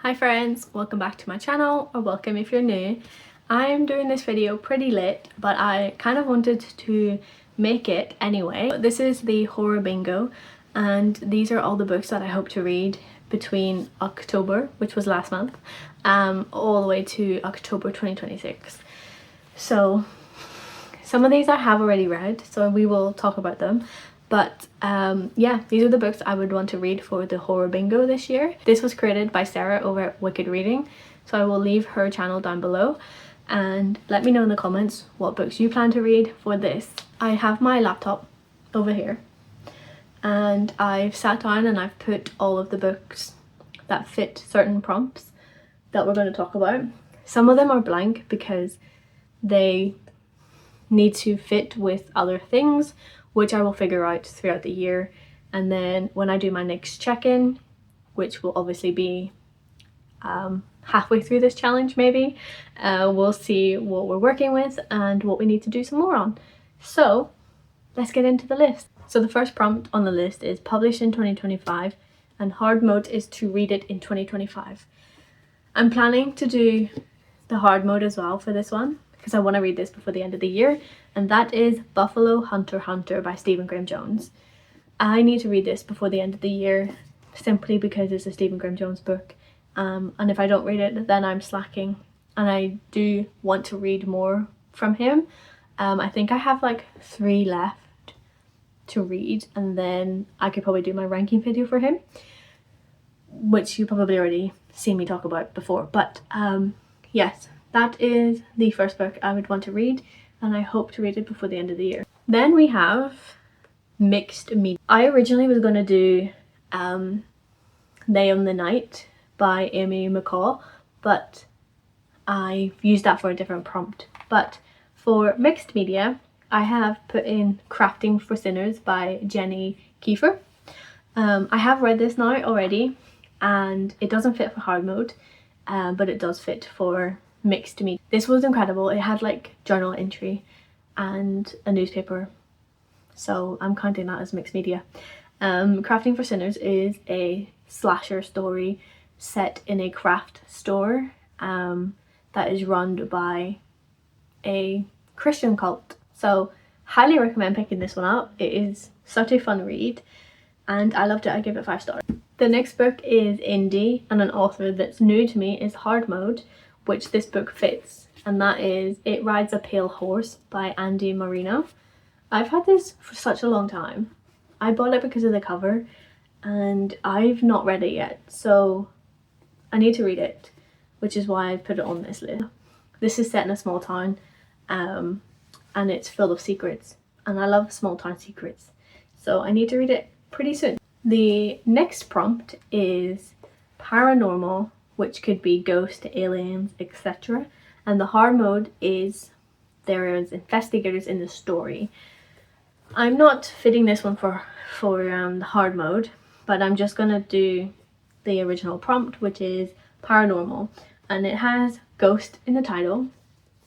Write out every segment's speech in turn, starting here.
Hi friends, welcome back to my channel, or welcome if you're new. I'm doing this video pretty late, but I kind of wanted to make it anyway. This is the horror bingo, and these are all the books that I hope to read between October, which was last month, all the way to October 2026. So some of these I have already read, so we will talk about them. But yeah, these are the books I would want to read for the horror bingo this year. This was created by Sarah over at Wicked Reading, so I will leave her channel down below, and let me know in the comments what books you plan to read for this. I have my laptop over here, and I've sat down and I've put all of the books that fit certain prompts that we're going to talk about. Some of them are blank because they need to fit with other things, which I will figure out throughout the year. And then when I do my next check-in, which will obviously be halfway through this challenge maybe, we'll see what we're working with and what we need to do some more on. So let's get into the list. So the first prompt on the list is published in 2025, and hard mode is to read it in 2025. I'm planning to do the hard mode as well for this one, because I want to read this before the end of the year, and that is Buffalo Hunter Hunter by Stephen Graham Jones. I need to read this before the end of the year, simply because it's a Stephen Graham Jones book, and if I don't read it then I'm slacking, and I do want to read more from him. I think I have like 3 left to read, and then I could probably do my ranking video for him, which you probably already seen me talk about before. But yes, that is the first book I would want to read, and I hope to read it before the end of the year. Then we have mixed media. I originally was going to do They Own the Night by Amy McCall, but I used that for a different prompt. But for mixed media, I have put in Crafting for Sinners by Jenny Kiefer. I have read this now already, and it doesn't fit for hard mode, but it does fit for mixed media. This was incredible. It had like journal entry and a newspaper, so I'm counting that as mixed media. Crafting for Sinners is a slasher story set in a craft store that is run by a Christian cult. So highly recommend picking this one up. It is such a fun read, and I loved it. I give it 5 stars. The next book is indie, and an author that's new to me is hard mode, which this book fits, and that is It Rides a Pale Horse by Andy Marino. I've had this for such a long time. I bought it because of the cover, and I've not read it yet, so I need to read it, which is why I put it on this list. This is set in a small town, and it's filled with secrets, and I love small town secrets, so I need to read it pretty soon. The next prompt is paranormal, which could be ghosts, aliens, etc. And the hard mode is there is investigators in the story. I'm not fitting this one for the hard mode, but I'm just gonna do the original prompt, which is paranormal, and it has ghost in the title,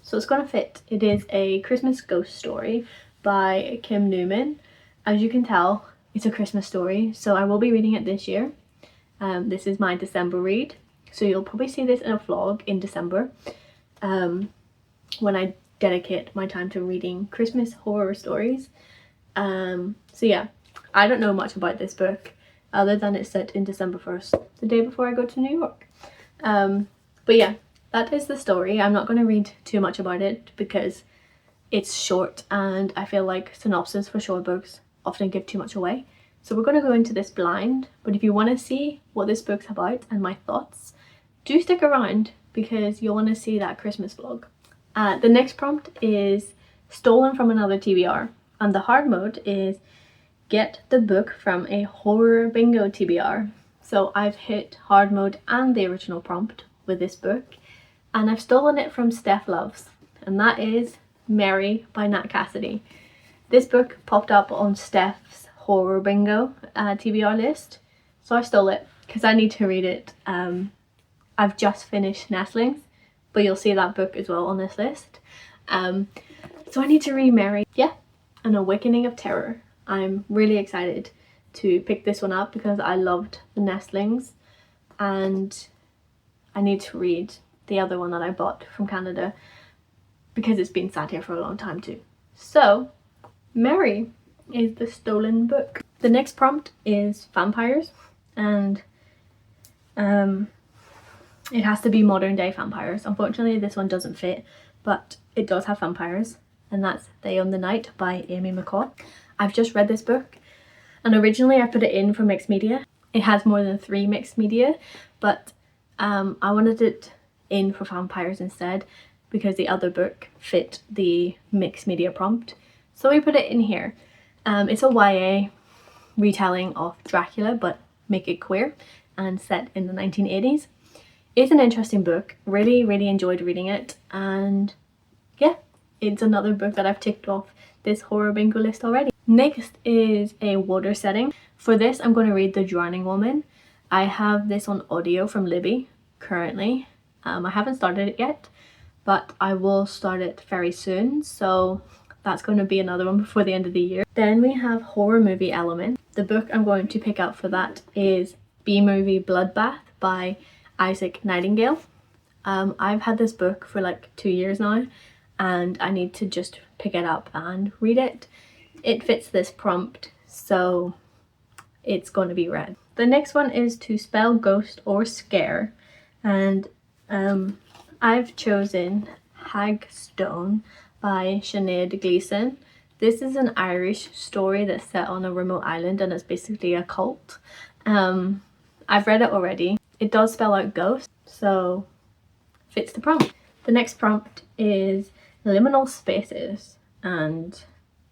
so it's gonna fit. It is a Christmas ghost story by Kim Newman. As you can tell, it's a Christmas story, so I will be reading it this year. This is my December read, so you'll probably see this in a vlog in December, when I dedicate my time to reading Christmas horror stories. So yeah, I don't know much about this book other than it's set in December 1st, the day before I go to New York. But yeah, that is the story. I'm not going to read too much about it because it's short, and I feel like synopses for short books often give too much away. So we're going to go into this blind, but if you want to see what this book's about and my thoughts, do stick around because you'll want to see that Christmas vlog. The next prompt is Stolen from Another TBR, and the hard mode is get the book from a horror bingo TBR. So I've hit hard mode and the original prompt with this book, and I've stolen it from Steph Loves, and that is Mary by Nat Cassidy. This book popped up on Steph's horror bingo TBR list, so I stole it because I need to read it. I've just finished Nestlings, but you'll see that book as well on this list. So I need to read Mary. Yeah, An Awakening of Terror. I'm really excited to pick this one up because I loved the Nestlings, and I need to read the other one that I bought from Canada because it's been sat here for a long time too. So Mary is the stolen book. The next prompt is vampires, and it has to be modern day vampires. Unfortunately this one doesn't fit, but it does have vampires, and that's They Own the Night by Amy McCall. I've just read this book, and originally I put it in for mixed media. It has more than 3 mixed media, but I wanted it in for vampires instead because the other book fit the mixed media prompt. So we put it in here. It's a YA retelling of Dracula, but make it queer and set in the 1980s. It's an interesting book. Really enjoyed reading it, and yeah, it's another book that I've ticked off this horror bingo list already. Next is a water setting. For this I'm going to read The Drowning Woman. I have this on audio from Libby currently. I haven't started it yet, but I will start it very soon, so that's going to be another one before the end of the year. Then we have horror movie element. The book I'm going to pick out for that is B-Movie Bloodbath by Isaac Nightingale. I've had this book for like 2 years now, and I need to just pick it up and read it. It fits this prompt, so it's going to be read. The next one is To Spell Ghost or Scare, and I've chosen Hagstone by Sinead Gleeson. This is an Irish story that's set on a remote island, and it's basically a cult. I've read it already. It does spell out ghost, so fits the prompt. The next prompt is liminal spaces, and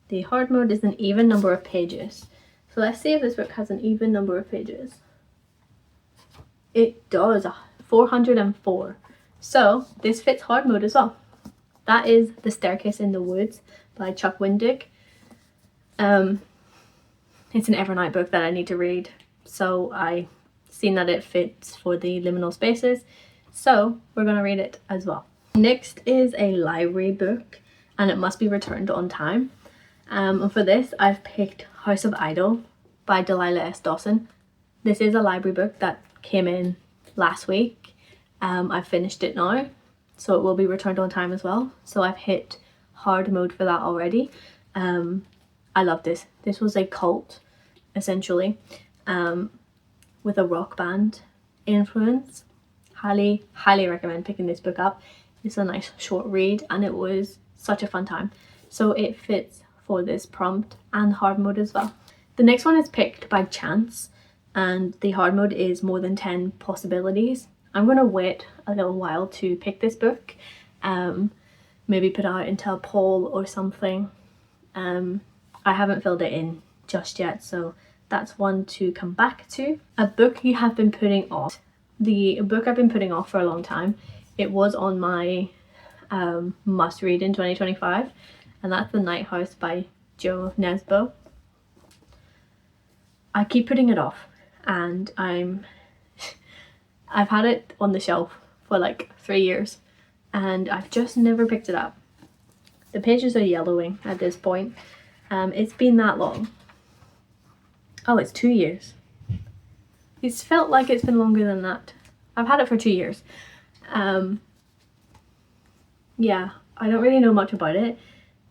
the hard mode is an even number of pages. So let's see if this book has an even number of pages. It does, 404. So this fits hard mode as well. That is The Staircase in the Woods by Chuck Wendig. It's an Evernight book that I need to read, so I seen that it fits for the liminal spaces, so we're going to read it as well. Next is a library book, and it must be returned on time. And for this I've picked House of Idyll by Delilah S. Dawson. This is a library book that came in last week. I've finished it now, so it will be returned on time as well. So I've hit hard mode for that already. I love this. This was a cult, essentially, with a rock band influence. Highly recommend picking this book up. It's a nice short read, and it was such a fun time. So it fits for this prompt and hard mode as well. The next one is picked by chance, and the hard mode is more than 10 possibilities. I'm going to wait a little while to pick this book, maybe put it out into a poll or something. I haven't filled it in just yet, so that's one to come back to. A book you have been putting off. The book I've been putting off for a long time. It was on my must read in 2025, and that's The Night House by Jo Nesbø. I keep putting it off, and I've had it on the shelf for like 3 years, and I've just never picked it up. The pages are yellowing at this point. It's been that long. Oh, it's 2 years. It's felt like it's been longer than that. I've had it for 2 years. Yeah, I don't really know much about it,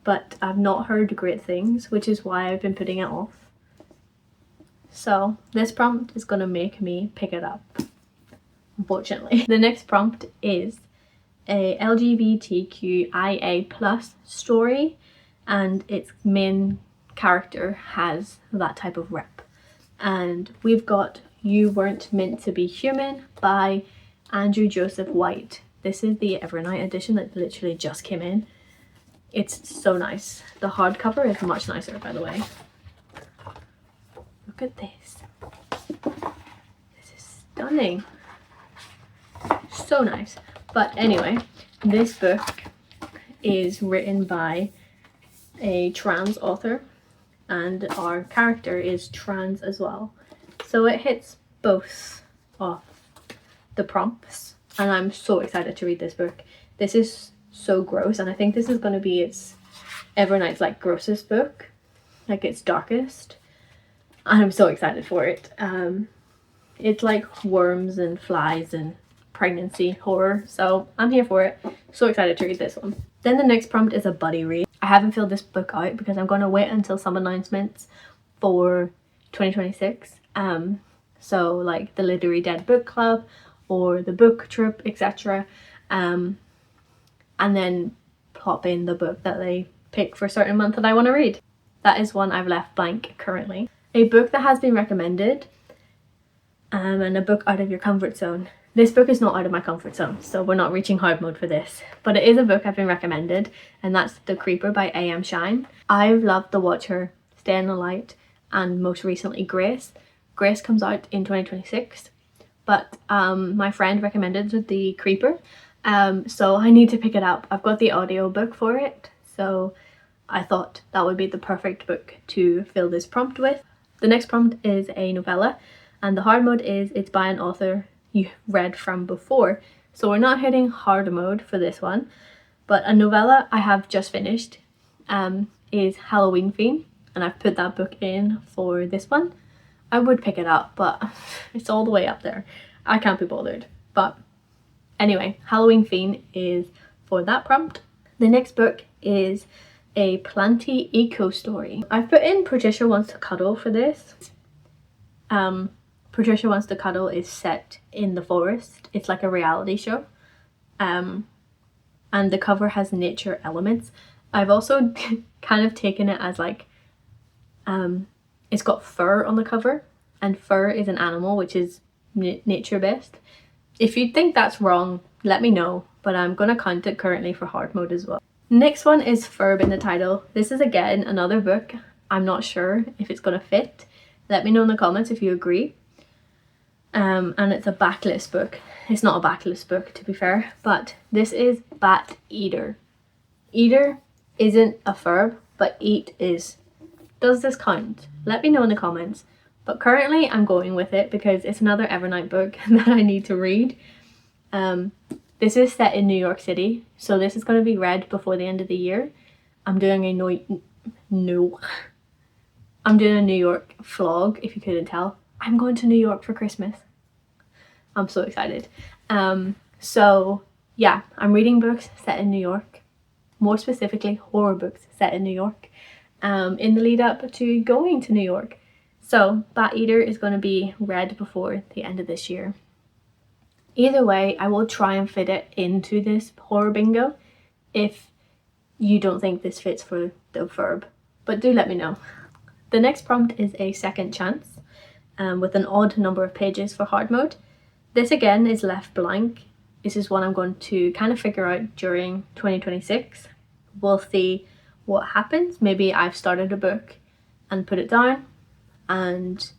but I've not heard great things, which is why I've been putting it off. So this prompt is going to make me pick it up, unfortunately. The next prompt is a LGBTQIA+ story, and its main character has that type of rep. And we've got You Weren't Meant to Be Human by Andrew Joseph White. This is the Evernight edition that literally just came in. It's so nice. The hardcover is much nicer, by the way. Look at this. This is stunning. So nice. But anyway, this book is written by a trans author, and our character is trans as well. So it hits both of the prompts, and I'm so excited to read this book. This is so gross, and I think this is going to be its Evernight's like grossest book, like its darkest, and I'm so excited for it. It's like worms and flies and pregnancy horror, so I'm here for it. So excited to read this one. Then the next prompt is a buddy read. I haven't filled this book out because I'm going to wait until some announcements for 2026. So like the Literary Dead Book Club or the book trip, etc. And then plop in the book that they pick for a certain month that I want to read. That is one I've left blank currently. A book that has been recommended, and a book out of your comfort zone. This book is not out of my comfort zone, so we're not reaching hard mode for this, but it is a book I've been recommended, and that's The Creeper by A.M. Shine. I've loved The Watcher, Stay in the Light, and most recently Grace. Grace comes out in 2026, but my friend recommended The Creeper, so I need to pick it up. I've got the audiobook for it, so I thought that would be the perfect book to fill this prompt with. The next prompt is a novella, and the hard mode is it's by an author you read from before. So we're not hitting hard mode for this one, but a novella I have just finished is Halloween Fiend, and I've put that book in for this one. I would pick it up, but it's all the way up there. I can't be bothered. But anyway, Halloween Fiend is for that prompt. The next book is a Planty eco story. I've put in Patricia Wants to Cuddle for this. Patricia Wants to Cuddle is set in the forest. It's like a reality show. And the cover has nature elements. I've also kind of taken it as like, it's got fur on the cover, and fur is an animal which is nature based. If you think that's wrong, let me know, but I'm gonna count it currently for hard mode as well. Next one is Furb in the title. This is again another book. I'm not sure if it's gonna fit. Let me know in the comments if you agree. And it's a backlist book. It's not a backlist book, to be fair, but this is Bat Eater. Eater isn't a verb, but eat is. Does this count? Let me know in the comments. But currently I'm going with it because it's another Evernight book that I need to read. This is set in New York City, so this is going to be read before the end of the year. I'm doing a New York vlog, if you couldn't tell. I'm going to New York for Christmas. I'm so excited. So yeah, I'm reading books set in New York. More specifically, horror books set in New York. In the lead up to going to New York. So Bat Eater is going to be read before the end of this year. Either way, I will try and fit it into this horror bingo if you don't think this fits for the verb. But do let me know. The next prompt is a second chance with an odd number of pages for hard mode. This again is left blank. This is one I'm going to kind of figure out during 2026. We'll see what happens. Maybe I've started a book and put it down, and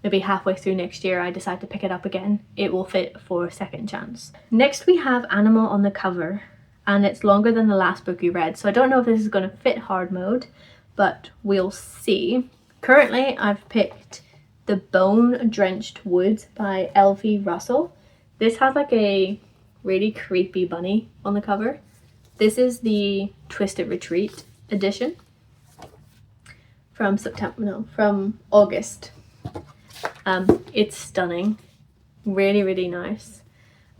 maybe halfway through next year I decide to pick it up again. It will fit for a second chance. Next we have Animal on the cover, and it's longer than the last book you read, so I don't know if this is going to fit hard mode, but we'll see. Currently I've picked The Bone Drenched Woods by L.V. Russell. This has like a really creepy bunny on the cover. This is the Twisted Retreat edition from August. It's stunning, really nice,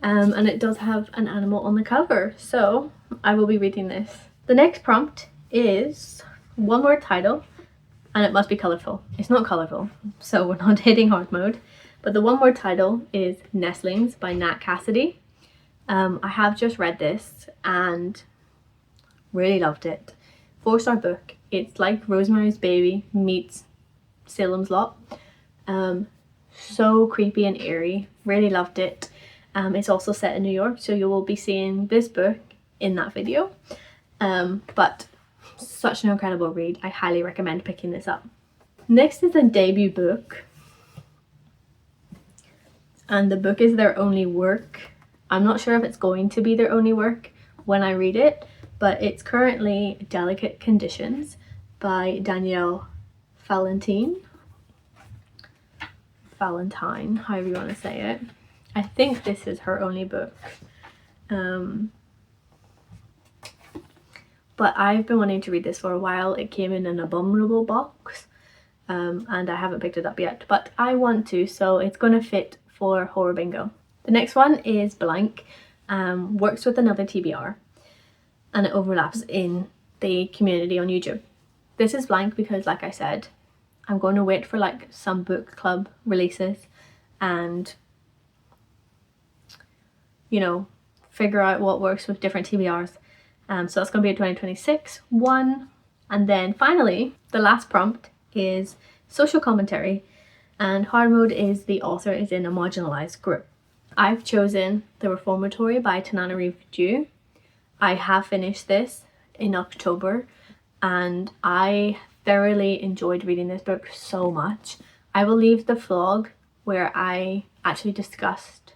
and it does have an animal on the cover, so I will be reading this. The next prompt is one word title, and it must be colourful. It's not colourful, so we're not hitting hard mode, but the one word title is Nestlings by Nat Cassidy. I have just read this and really loved it. 4-star book. It's like Rosemary's Baby meets Salem's Lot. So creepy and eerie. Really loved it. It's also set in New York, so you will be seeing this book in that video. But such an incredible read. I highly recommend picking this up. Next is a debut book, and the book is their only work. I'm not sure if it's going to be their only work when I read it, but it's currently Delicate Conditions by Danielle Valentine, however you want to say it. I think this is her only book. But I've been wanting to read this for a while. It came in an abominable box, and I haven't picked it up yet, but I want to, so it's going to fit for horror bingo. The next one is blank, works with another TBR, and it overlaps in the community on YouTube. This is blank because, like I said, I'm going to wait for like some book club releases and, you know, figure out what works with different TBRs. So that's going to be a 2026 one. And then finally, the last prompt is social commentary, and hard mode is the author is in a marginalized group. I've chosen The Reformatory by Tananarive Due. I have finished this in October and I thoroughly enjoyed reading this book so much. I will leave the vlog where I actually discussed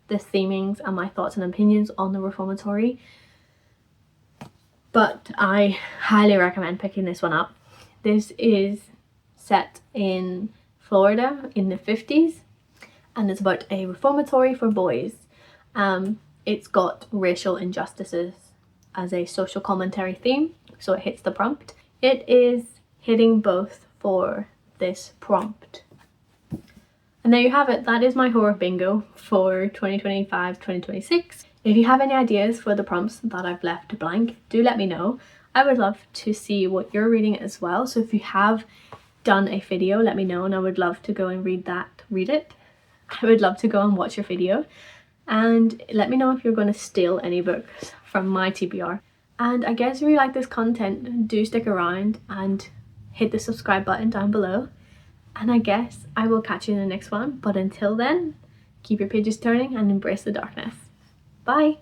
the themings and my thoughts and opinions on The Reformatory, but I highly recommend picking this one up. This is set in Florida in the 50s and it's about a reformatory for boys. It's got racial injustices as a social commentary theme, so it hits the prompt. It is hitting both for this prompt. And there you have it. That is my horror bingo for 2025-2026. If you have any ideas for the prompts that I've left blank, do let me know. I would love to see what you're reading as well. So if you have done a video, let me know and I would love to go and read it. I would love to go and watch your video. And let me know if you're going to steal any books from my TBR. And I guess if you like this content, do stick around and hit the subscribe button down below. And I guess I will catch you in the next one. But until then, keep your pages turning and embrace the darkness. Bye!